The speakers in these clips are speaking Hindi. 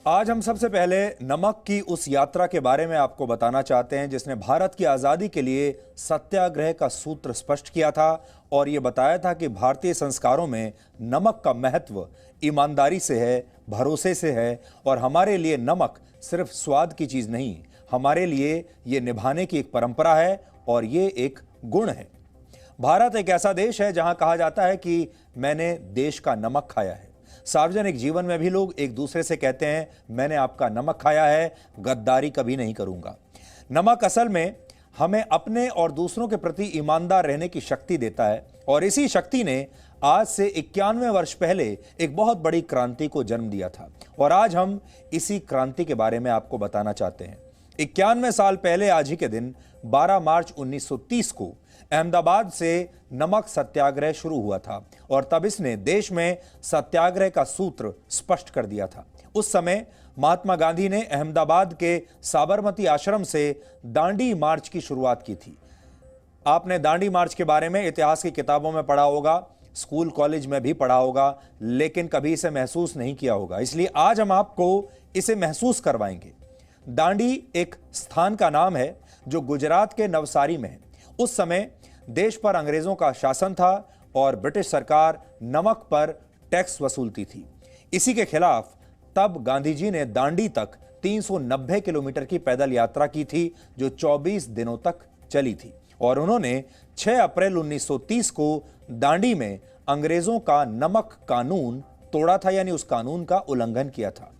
आज हम सबसे पहले नमक की उस यात्रा के बारे में आपको बताना चाहते हैं जिसने भारत की आज़ादी के लिए सत्याग्रह का सूत्र स्पष्ट किया था और ये बताया था कि भारतीय संस्कारों में नमक का महत्व ईमानदारी से है, भरोसे से है और हमारे लिए नमक सिर्फ स्वाद की चीज़ नहीं, हमारे लिए ये निभाने की एक परंपरा है और ये एक गुण है। भारत एक ऐसा देश है जहां कहा जाता है कि मैंने देश का नमक खाया है। सार्वजनिक जीवन में भी लोग एक दूसरे से कहते हैं मैंने आपका नमक खाया है, गद्दारी कभी नहीं करूंगा। नमक असल में हमें अपने और दूसरों के प्रति ईमानदार रहने की शक्ति देता है और इसी शक्ति ने आज से 91 वर्ष पहले एक बहुत बड़ी क्रांति को जन्म दिया था और आज हम इसी क्रांति के बारे में आपको बताना चाहते हैं। 91 साल पहले आज ही के दिन 12 मार्च 1930 को अहमदाबाद से नमक सत्याग्रह शुरू हुआ था और तब इसने देश में सत्याग्रह का सूत्र स्पष्ट कर दिया था। उस समय महात्मा गांधी ने अहमदाबाद के साबरमती आश्रम से दांडी मार्च की शुरुआत की थी। आपने दांडी मार्च के बारे में इतिहास की किताबों में पढ़ा होगा, स्कूल कॉलेज में भी पढ़ा होगा, लेकिन कभी इसे महसूस नहीं किया होगा, इसलिए आज हम आपको इसे महसूस करवाएंगे। दांडी एक स्थान का नाम है जो गुजरात के नवसारी में है। उस समय देश पर अंग्रेजों का शासन था और ब्रिटिश सरकार नमक पर टैक्स वसूलती थी। इसी के खिलाफ तब गांधी जी ने दांडी तक 390 किलोमीटर की पैदल यात्रा की थी जो 24 दिनों तक चली थी और उन्होंने 6 अप्रैल 1930 को दांडी में अंग्रेजों का नमक कानून तोड़ा था, यानी उस कानून का उल्लंघन किया था।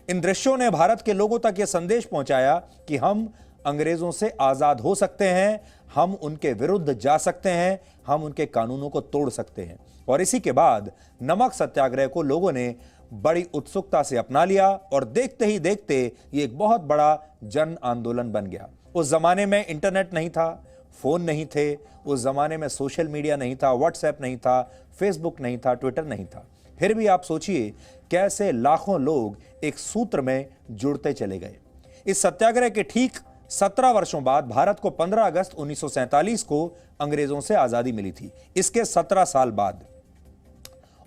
इन दृश्यों ने भारत के लोगों तक यह संदेश पहुंचाया कि हम अंग्रेजों से आजाद हो सकते हैं, हम उनके विरुद्ध जा सकते हैं, हम उनके कानूनों को तोड़ सकते हैं। और इसी के बाद नमक सत्याग्रह को लोगों ने बड़ी उत्सुकता से अपना लिया और देखते ही देखते ये एक बहुत बड़ा जन आंदोलन बन गया। उस जमाने में इंटरनेट नहीं था, फोन नहीं थे, उस जमाने में सोशल मीडिया नहीं था, व्हाट्सएप नहीं था, फेसबुक नहीं था, ट्विटर नहीं था। फिर भी आप सोचिए कैसे लाखों लोग एक सूत्र में जुड़ते चले गए। इस सत्याग्रह के ठीक 17 वर्षों बाद भारत को 15 अगस्त 1947 को अंग्रेजों से आजादी मिली थी, इसके 17 साल बाद।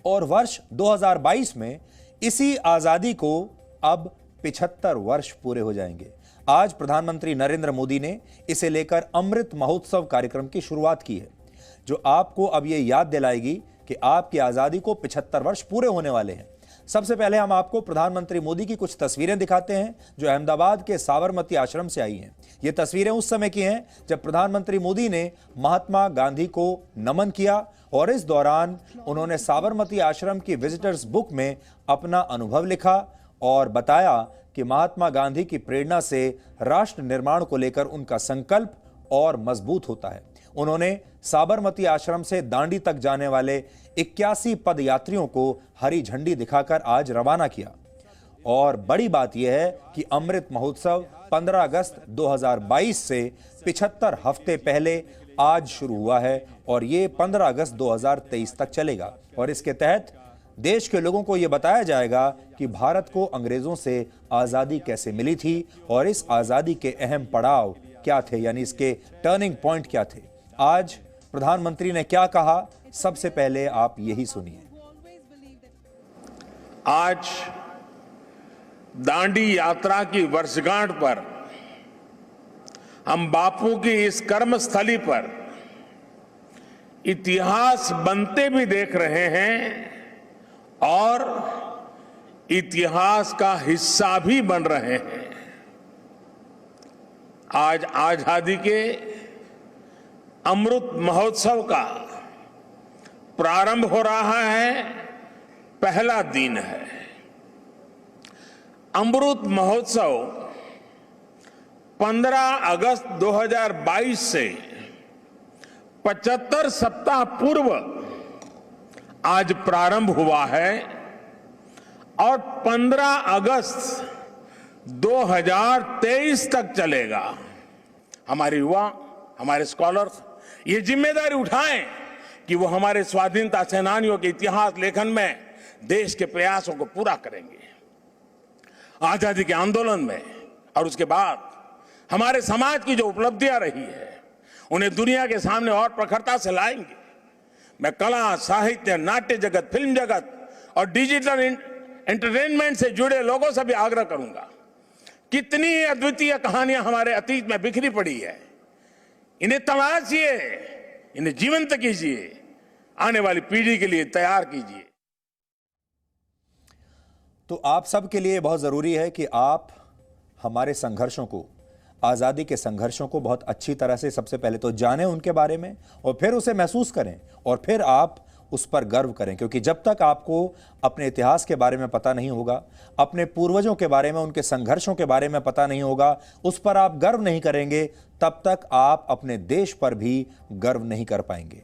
और वर्ष 2022 में इसी आजादी को अब 75 वर्ष पूरे हो जाएंगे। आज प्रधानमंत्री नरेंद्र मोदी ने इसे लेकर अमृत महोत्सव कार्यक्रम की शुरुआत की है, जो आपको अब यह याद दिलाएगी कि आपकी आजादी को 75 वर्ष पूरे होने वाले हैं। सबसे पहले हम आपको प्रधानमंत्री मोदी की कुछ तस्वीरें दिखाते हैं जो अहमदाबाद के साबरमती आश्रम से आई हैं। ये तस्वीरें उस समय की हैं जब प्रधानमंत्री मोदी ने महात्मा गांधी को नमन किया और इस दौरान उन्होंने साबरमती आश्रम की विजिटर्स बुक में अपना अनुभव लिखा और बताया कि महात्मा गांधी की प्रेरणा से राष्ट्र निर्माण को लेकर उनका संकल्प और मजबूत होता है। उन्होंने साबरमती आश्रम से दांडी तक जाने वाले 81 पदयात्रियों को हरी झंडी दिखाकर आज रवाना किया। और बड़ी बात यह है कि अमृत महोत्सव 15 अगस्त 2022 से 75 हफ्ते पहले आज शुरू हुआ है और ये 15 अगस्त 2023 तक चलेगा और इसके तहत देश के लोगों को यह बताया जाएगा कि भारत को अंग्रेजों से आजादी कैसे मिली थी और इस आजादी के अहम पड़ाव क्या थे, यानी इसके टर्निंग पॉइंट क्या थे। आज प्रधानमंत्री ने क्या कहा, सबसे पहले आप यही सुनिए। आज दांडी यात्रा की वर्षगांठ पर हम बापू की इस कर्मस्थली पर इतिहास बनते भी देख रहे हैं और इतिहास का हिस्सा भी बन रहे हैं। आज आजादी के अमृत महोत्सव का प्रारंभ हो रहा है, पहला दिन है। अमृत महोत्सव 15 अगस्त 2022 से 75 सप्ताह पूर्व आज प्रारंभ हुआ है और 15 अगस्त 2023 तक चलेगा। हमारे युवा, हमारे स्कॉलर्स ये जिम्मेदारी उठाएं कि वो हमारे स्वाधीनता सेनानियों के इतिहास लेखन में देश के प्रयासों को पूरा करेंगे। आजादी के आंदोलन में और उसके बाद हमारे समाज की जो उपलब्धियां रही है उन्हें दुनिया के सामने और प्रखरता से लाएंगे। मैं कला, साहित्य, नाट्य जगत, फिल्म जगत और डिजिटल एंटरटेनमेंट से जुड़े लोगों से भी आग्रह करूंगा, कितनी अद्वितीय कहानियां हमारे अतीत में बिखरी पड़ी है, इन्हें तलाशिए, इन्हें जीवंत कीजिए, आने वाली पीढ़ी के लिए तैयार कीजिए। तो आप सब के लिए बहुत जरूरी है कि आप हमारे संघर्षों को, आजादी के संघर्षों को बहुत अच्छी तरह से सबसे पहले तो जानें उनके बारे में, और फिर उसे महसूस करें, और फिर आप उस पर गर्व करें। क्योंकि जब तक आपको अपने इतिहास के बारे में पता नहीं होगा, अपने पूर्वजों के बारे में, उनके संघर्षों के बारे में पता नहीं होगा, उस पर आप गर्व नहीं करेंगे, तब तक आप अपने देश पर भी गर्व नहीं कर पाएंगे।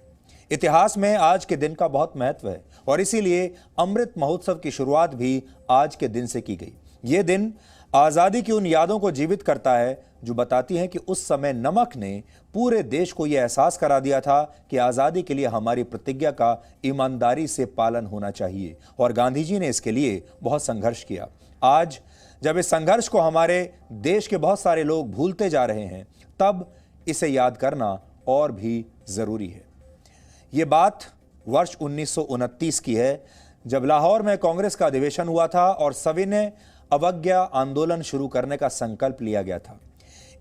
इतिहास में आज के दिन का बहुत महत्व है, और इसीलिए अमृत महोत्सव की शुरुआत भी आज के दिन से की गई। ये दिन आजादी की उन यादों को जीवित करता है जो बताती हैं कि उस समय नमक ने पूरे देश को यह एहसास करा दिया था कि आजादी के लिए हमारी प्रतिज्ञा का ईमानदारी से पालन होना चाहिए, और गांधी जी ने इसके लिए बहुत संघर्ष किया। आज जब इस संघर्ष को हमारे देश के बहुत सारे लोग भूलते जा रहे हैं, तब इसे याद करना और भी जरूरी है। ये बात वर्ष 1929 की है, जब लाहौर में कांग्रेस का अधिवेशन हुआ था और सविनय अवज्ञा आंदोलन शुरू करने का संकल्प लिया गया था।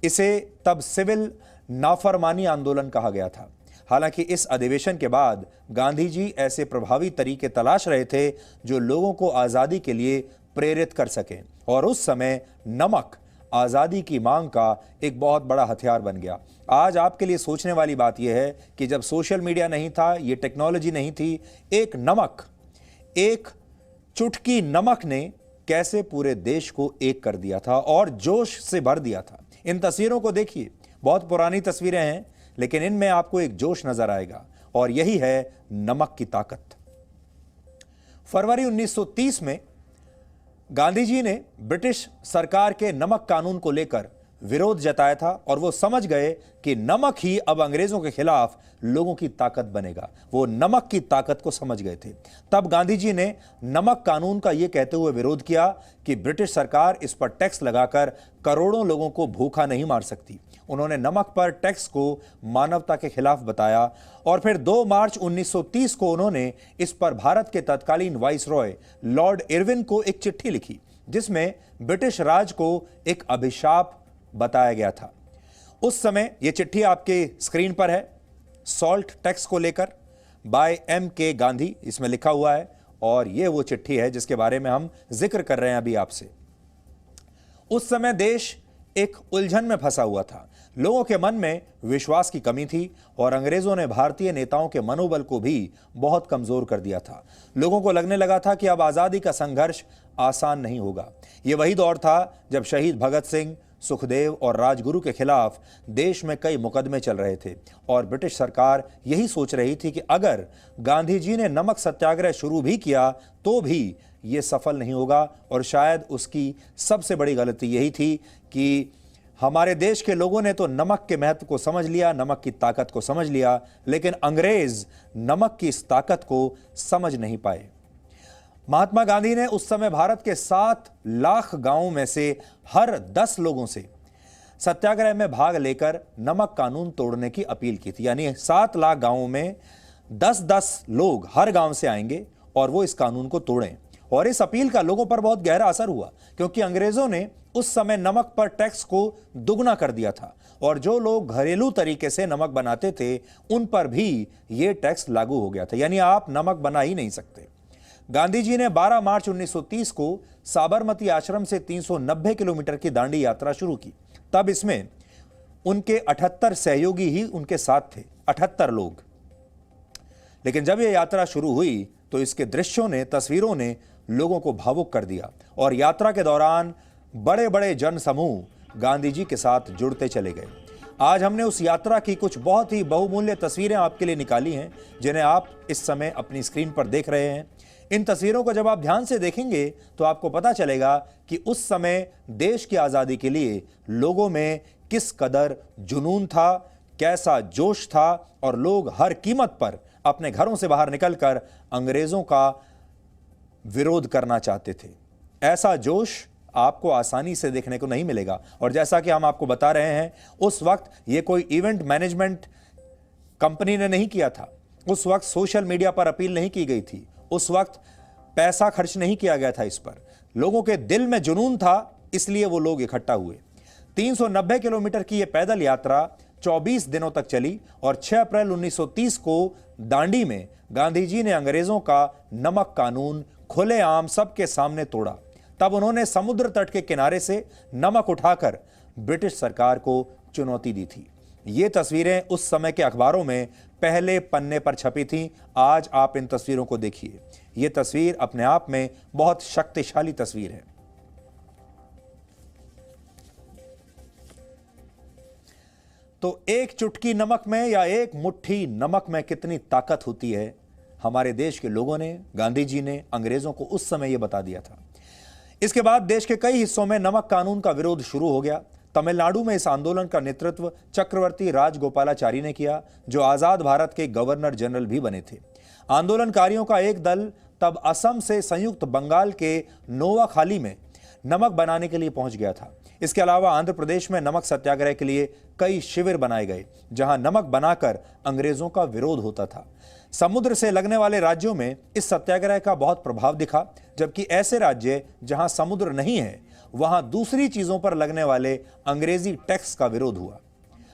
इसे तब सिविल नाफरमानी आंदोलन कहा गया था। हालांकि इस अधिवेशन के बाद गांधी जी ऐसे प्रभावी तरीके तलाश रहे थे जो लोगों को आजादी के लिए प्रेरित कर सकें, और उस समय नमक आजादी की मांग का एक बहुत बड़ा हथियार बन गया। आज आपके लिए सोचने वाली बात यह है कि जब सोशल मीडिया नहीं था, ये टेक्नोलॉजी नहीं थी, एक नमक, एक चुटकी नमक ने कैसे पूरे देश को एक कर दिया था और जोश से भर दिया था। इन तस्वीरों को देखिए, बहुत पुरानी तस्वीरें हैं, लेकिन इनमें आपको एक जोश नजर आएगा, और यही है नमक की ताकत। फरवरी 1930 में गांधी जी ने ब्रिटिश सरकार के नमक कानून को लेकर विरोध जताया था, और वो समझ गए कि नमक ही अब अंग्रेजों के खिलाफ लोगों की ताकत बनेगा। वो नमक की ताकत को समझ गए थे। तब गांधी जी ने नमक कानून का यह कहते हुए विरोध किया कि ब्रिटिश सरकार इस पर टैक्स लगाकर करोड़ों लोगों को भूखा नहीं मार सकती। उन्होंने नमक पर टैक्स को मानवता के खिलाफ बताया, और फिर 2 मार्च 1930 को उन्होंने इस पर भारत के तत्कालीन वाइसरॉय लॉर्ड इरविन को एक चिट्ठी लिखी, जिसमें ब्रिटिश राज को एक अभिशाप बताया गया था। उस समय यह चिट्ठी आपके स्क्रीन पर है, सॉल्ट टैक्स को लेकर, बाय M.K. गांधी इसमें लिखा हुआ है, और यह वो चिट्ठी है जिसके बारे में हम जिक्र कर रहे हैं अभी आपसे। उस समय देश एक उलझन में फंसा हुआ था। लोगों के मन में विश्वास की कमी थी, और अंग्रेजों ने भारतीय नेताओं के मनोबल को भी बहुत कमजोर कर दिया था। लोगों को लगने लगा था कि अब आजादी का संघर्ष आसान नहीं होगा। यह वही दौर था जब शहीद भगत सिंह, सुखदेव और राजगुरु के खिलाफ देश में कई मुकदमे चल रहे थे, और ब्रिटिश सरकार यही सोच रही थी कि अगर गांधी जी ने नमक सत्याग्रह शुरू भी किया तो भी ये सफल नहीं होगा। और शायद उसकी सबसे बड़ी गलती यही थी कि हमारे देश के लोगों ने तो नमक के महत्व को समझ लिया, नमक की ताकत को समझ लिया, लेकिन अंग्रेज नमक की इस ताकत को समझ नहीं पाए। महात्मा गांधी ने उस समय भारत के 7 लाख गांवों में से हर 10 लोगों से सत्याग्रह में भाग लेकर नमक कानून तोड़ने की अपील की थी। यानी 7 लाख गांवों में 10-10 लोग हर गांव से आएंगे और वो इस कानून को तोड़ें। और इस अपील का लोगों पर बहुत गहरा असर हुआ, क्योंकि अंग्रेजों ने उस समय नमक पर टैक्स को दुगना कर दिया था, और जो लोग घरेलू तरीके से नमक बनाते थे उन पर भी ये टैक्स लागू हो गया था। यानी आप नमक बना ही नहीं सकते। गांधी जी ने 12 मार्च 1930 को साबरमती आश्रम से 390 किलोमीटर की दांडी यात्रा शुरू की। तब इसमें उनके 78 सहयोगी ही उनके साथ थे, 78 लोग। लेकिन जब यह यात्रा शुरू हुई तो इसके दृश्यों ने, तस्वीरों ने लोगों को भावुक कर दिया, और यात्रा के दौरान बड़े बड़े जन समूह गांधी जी के साथ जुड़ते चले गए। आज हमने उस यात्रा की कुछ बहुत ही बहुमूल्य तस्वीरें आपके लिए निकाली हैं, जिन्हें आप इस समय अपनी स्क्रीन पर देख रहे हैं। इन तस्वीरों को जब आप ध्यान से देखेंगे तो आपको पता चलेगा कि उस समय देश की आजादी के लिए लोगों में किस कदर जुनून था, कैसा जोश था, और लोग हर कीमत पर अपने घरों से बाहर निकलकर अंग्रेजों का विरोध करना चाहते थे। ऐसा जोश आपको आसानी से देखने को नहीं मिलेगा। और जैसा कि हम आपको बता रहे हैं, उस वक्त ये कोई इवेंट मैनेजमेंट कंपनी ने नहीं किया था। उस वक्त सोशल मीडिया पर अपील नहीं की गई थी। उस वक्त पैसा खर्च नहीं किया गया था इस पर। लोगों के दिल में जुनून था, इसलिए वो लोग इकट्ठा हुए। 390 किलोमीटर की यह पैदल यात्रा 24 दिनों तक चली और 6 अप्रैल 1930 को दांडी में गांधी जी ने अंग्रेजों का नमक कानून खुलेआम सबके सामने तोड़ा। तब उन्होंने समुद्र तट के किनारे से नमक उठाकर ब्रिटिश सरकार को चुनौती दी थी। ये तस्वीरें उस समय के अखबारों में पहले पन्ने पर छपी थीं। आज आप इन तस्वीरों को देखिए। ये तस्वीर अपने आप में बहुत शक्तिशाली तस्वीर है। तो एक चुटकी नमक में या एक मुट्ठी नमक में कितनी ताकत होती है, हमारे देश के लोगों ने, गांधी जी ने अंग्रेजों को उस समय यह बता दिया था। इसके बाद देश के कई हिस्सों में नमक कानून का विरोध शुरू हो गया। तमिलनाडु में इस आंदोलन का नेतृत्व चक्रवर्ती राजगोपालाचारी ने किया, जो आजाद भारत के गवर्नर जनरल भी बने थे। आंदोलनकारियों का एक दल तब असम से संयुक्त बंगाल के नोवाखाली में नमक बनाने के लिए पहुंच गया था। इसके अलावा आंध्र प्रदेश में नमक सत्याग्रह के लिए कई शिविर बनाए गए, जहां नमक बनाकर अंग्रेजों का विरोध होता था। समुद्र से लगने वाले राज्यों में इस सत्याग्रह का बहुत प्रभाव दिखा, जबकि ऐसे राज्य जहां समुद्र नहीं है, वहां दूसरी चीजों पर लगने वाले अंग्रेजी टैक्स का विरोध हुआ।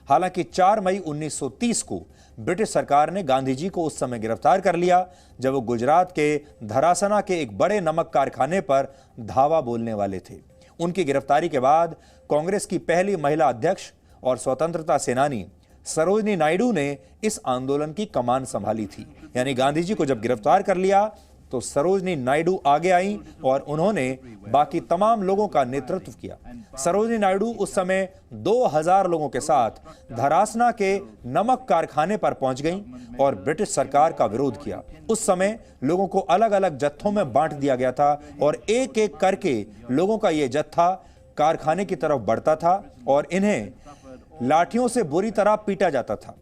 हालांकि 4 मई 1930 को ब्रिटिश सरकार ने गांधी जी को उस समय गिरफ्तार कर लिया, जब वो गुजरात के धरासना के एक बड़े नमक कारखाने पर धावा बोलने वाले थे। उनकी गिरफ्तारी के बाद कांग्रेस की पहली महिला अध्यक्ष और स्वतंत्रता सेनानी सरोजनी नायडू ने इस आंदोलन की कमान संभाली थी। यानी गांधी जी को जब गिरफ्तार कर लिया तो सरोजनी नायडू आगे आई और उन्होंने बाकी तमाम लोगों का नेतृत्व किया। सरोजनी नायडू उस समय 2000 लोगों के साथ धरासना के नमक कारखाने पर पहुंच गईं और ब्रिटिश सरकार का विरोध किया। उस समय लोगों को अलग अलग जत्थों में बांट दिया गया था और एक एक करके लोगों का यह जत्था कारखाने की तरफ बढ़ता था और इन्हें लाठियों से बुरी तरह पीटा जाता था।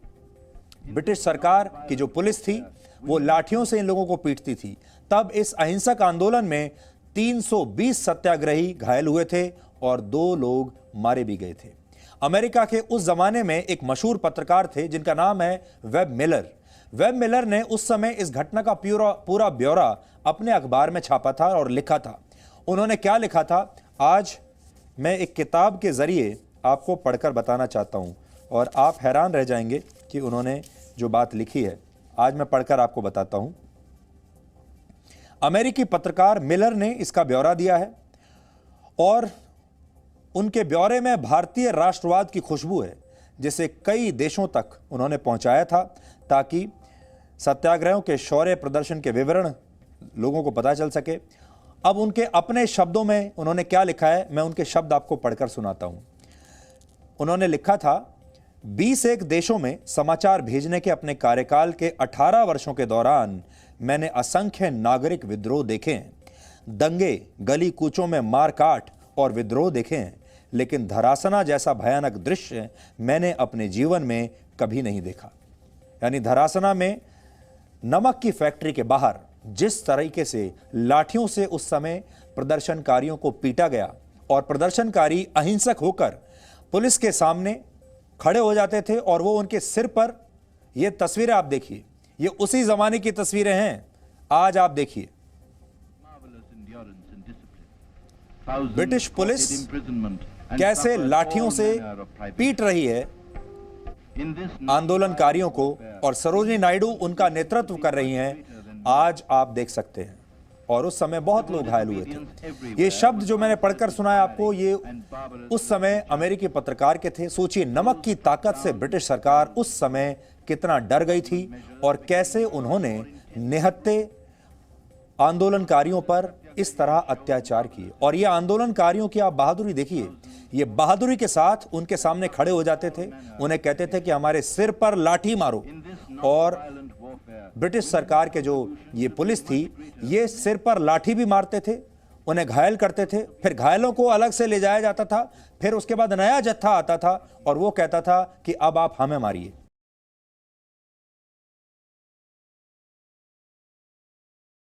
ब्रिटिश सरकार की जो पुलिस थी वो लाठियों से इन लोगों को पीटती थी। तब इस अहिंसक आंदोलन में 320 सत्याग्रही घायल हुए थे और 2 लोग मारे भी गए थे। अमेरिका के उस जमाने में एक मशहूर पत्रकार थे जिनका नाम है वेब मिलर। वेब मिलर ने उस समय इस घटना का पूरा ब्यौरा अपने अखबार में छापा था और लिखा था। उन्होंने क्या लिखा था, आज मैं एक किताब के जरिए आपको पढ़कर बताना चाहता हूं और आप हैरान रह जाएंगे कि उन्होंने जो बात लिखी है। आज मैं पढ़कर आपको बताता हूं। अमेरिकी पत्रकार मिलर ने इसका ब्यौरा दिया है और उनके ब्यौरे में भारतीय राष्ट्रवाद की खुशबू है, जिसे कई देशों तक उन्होंने पहुंचाया था ताकि सत्याग्रहों के शौर्य प्रदर्शन के विवरण लोगों को पता चल सके। अब उनके अपने शब्दों में उन्होंने क्या लिखा है, मैं उनके शब्द आपको पढ़कर सुनाता हूं। उन्होंने लिखा था, 21 देशों में समाचार भेजने के अपने कार्यकाल के 18 वर्षों के दौरान मैंने असंख्य नागरिक विद्रोह देखे हैं, दंगे, गली कूचों में मारकाट और विद्रोह देखे हैं, लेकिन धरासना जैसा भयानक दृश्य मैंने अपने जीवन में कभी नहीं देखा। यानी धरासना में नमक की फैक्ट्री के बाहर जिस तरीके से लाठियों से उस समय प्रदर्शनकारियों को पीटा गया और प्रदर्शनकारी अहिंसक होकर पुलिस के सामने खड़े हो जाते थे और वो उनके सिर पर, ये तस्वीरें आप देखिए, ये उसी जमाने की तस्वीरें हैं। आज आप देखिए ब्रिटिश पुलिस कैसे लाठियों से पीट रही है आंदोलनकारियों को और सरोजनी नायडू उनका नेतृत्व कर रही हैं। आज आप देख सकते हैं और उस समय बहुत लोग घायल हुए थे। ये शब्द जो मैंने पढ़कर सुनाया आपको, ये उस समय अमेरिकी पत्रकार के थे। सोचिए, नमक की ताकत से ब्रिटिश सरकार उस समय कितना डर गई थी और कैसे उन्होंने निहत्थे आंदोलनकारियों पर इस तरह अत्याचार किए। और ये आंदोलनकारियों की आप बहादुरी देखिए, ये बहादुरी के साथ उनके सामने खड़े हो जाते थे, उन्हें कहते थे कि हमारे सिर पर लाठी मारो। और ब्रिटिश सरकार के जो ये पुलिस थी, ये सिर पर लाठी भी मारते थे, उन्हें घायल करते थे, फिर घायलों को अलग से ले जाया जाता था, फिर उसके बाद नया जत्था आता था और वो कहता था कि अब आप हमें मारिए।